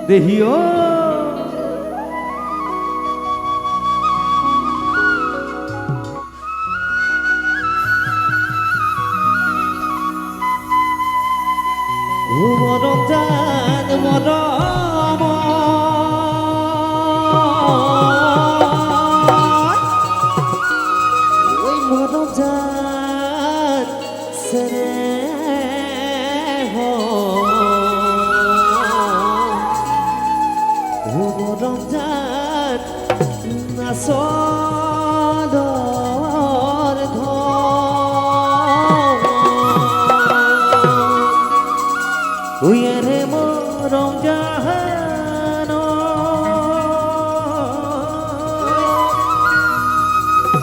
দেহিও মরম জান মরম ওই মরম জান সেরে মরম জান নাসদর উইরে মরম জাহান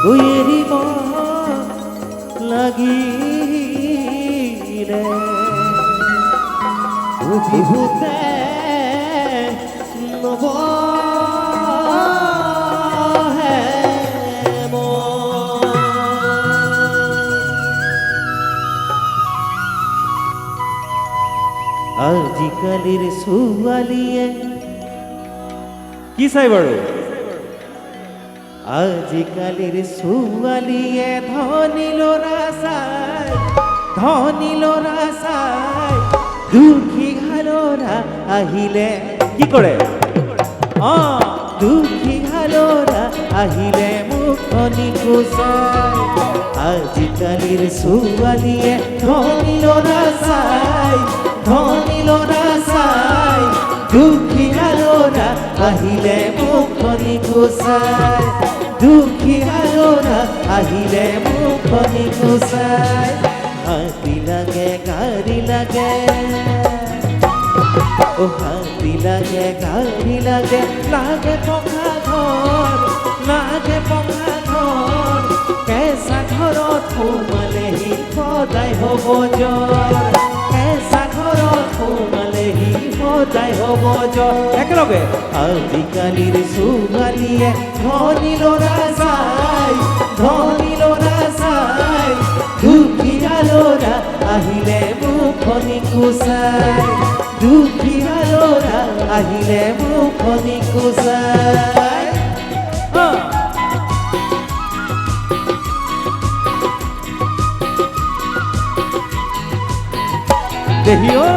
উইরি লাগিলে বিভূতে নব আজিকালির সুয়ালিয়ে কি চাই বাৰু আজিকালিৰ সুয়ালিয়ে ধনী লোৰা চাই দুঃখী ঘালোৰা আহিলে কি কৰে দুঃখী ঘালোরা আহিলে মুখনি কুচাই আজিকালির সুয়ালিয়ে ধনী লোরা চাই দুঃখী ঘালোরা আহিলে মুখনি কুচাই দুঃখী ঘালোরা আহিলে মুখনি কুচাই হাতি লাগে গাড়ি লাগে ও হাতি লাগে গাড়ি লাগে লাগে পকা ঘর কেঁচা ঘৰত সোমালেহি সদায় হ'ব জ্বৰ কেঁচা ঘৰত সোমালেহি সদায় হ'ব জ্বৰ একেলগে আজিকালিৰ ছোৱালীয়ে ধনী ল'ৰা চাই দুখীয়া ল'ৰা আহিলে মুখনি কুচাই দুখীয়া ল'ৰা আহিলে মুখনি কুচাই দেহিও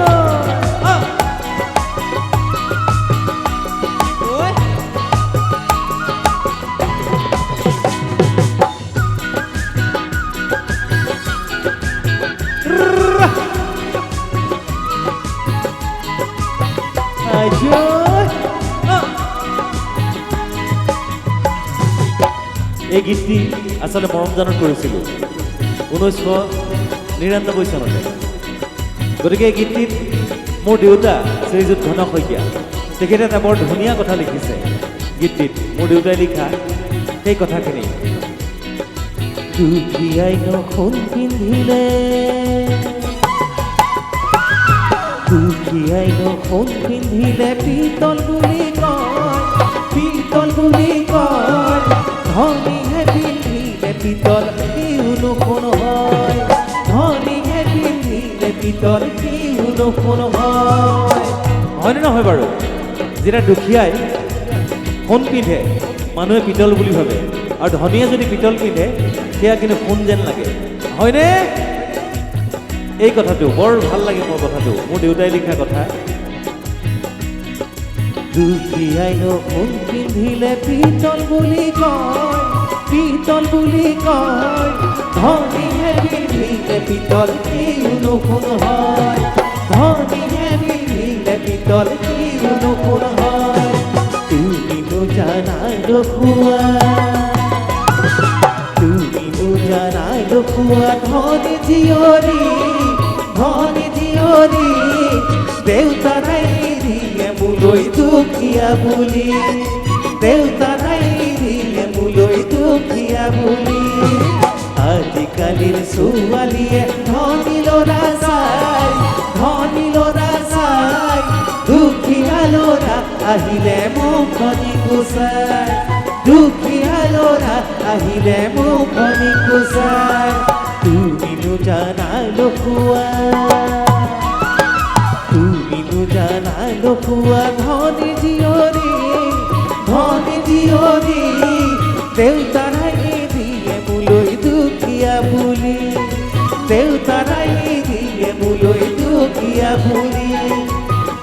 এই গীতটি আচলতে মৰমজানত কৰিছিলোঁ 1999 চনতে গতিকে এই গীতটিত মোৰ দেউতা শ্ৰীযুত ঘন শইকীয়া তেখেতে এটা বৰ ধুনীয়া কথা লিখিছে গীতটিত মোৰ দেউতাই লিখা সেই কথাখিনি দুখীয়াই নখুন পিন্ধিলে পিতল বুলি কয় ধনীহে পিন্ধিলে পিতল কিয় নুশুন হয় ধনীহে পিন্ধিলে পিতল কিয় নুশুন হয় হয়নে নহয় বাৰু যেতিয়া দুখীয়াই সোণ পিন্ধে মানুহে পিতল বুলি ভাবে আৰু ধনীয়ে যদি পিতল পিন্ধে সেয়া কিন্তু সোণ যেন লাগে হয়নে এই কথাটো বৰ ভাল লাগে মোৰ কথাটো মোৰ দেউতাই লিখা কথা দুখীয়াই নখুন পিন্ধিলে পিতল বুলি কয় ধনীহে পিন্ধিলে পিতল কিয় নুশুন হয় ধনীহে পিন্ধিলে পিতল কিয় নুশুন হয় তুমিনো জানাই ৰখুৱা ধনী জীয়ৰী দেউতা নাই দিয়ে মোলৈ দুখীয়া বুলি দেউতা নাই দিয়ে মোলৈ দুখীয়া বুলি আজিকালিৰ ছোৱালীয়ে ধনী ল'ৰা চাই দুখীয়া ল'ৰা আহিলে মুখনি কুচাই দুখীয়া ল'ৰা আহিলে মুখনি কুচাই তুমিনো জানা লখুৱা তুমিনো বিনু জানা নোপোৱা ধনী জীয়ৰী দেউতাৰাই নিদিয়ে মোলৈ দুখীয়া বুলি দেউতাৰাই নিদিয়ে মোলৈ দুখীয়া বুলি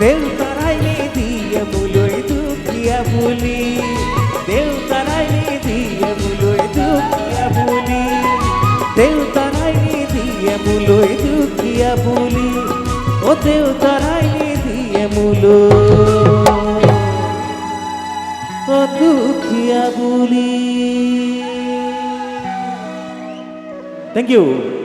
দেউতাৰাই নিদিয়ে মোলৈ দুখীয়া বুলি দেউতাৰাই নিদিয়ে মোলৈ দুখীয়া বুলি দেউতাৰাই নিদিয়ে মোলৈ দুখীয়া বুলি ও দেউতাৰাই নিদিয়ে মোলৈ ও দুখীয়া বুলি Thank you.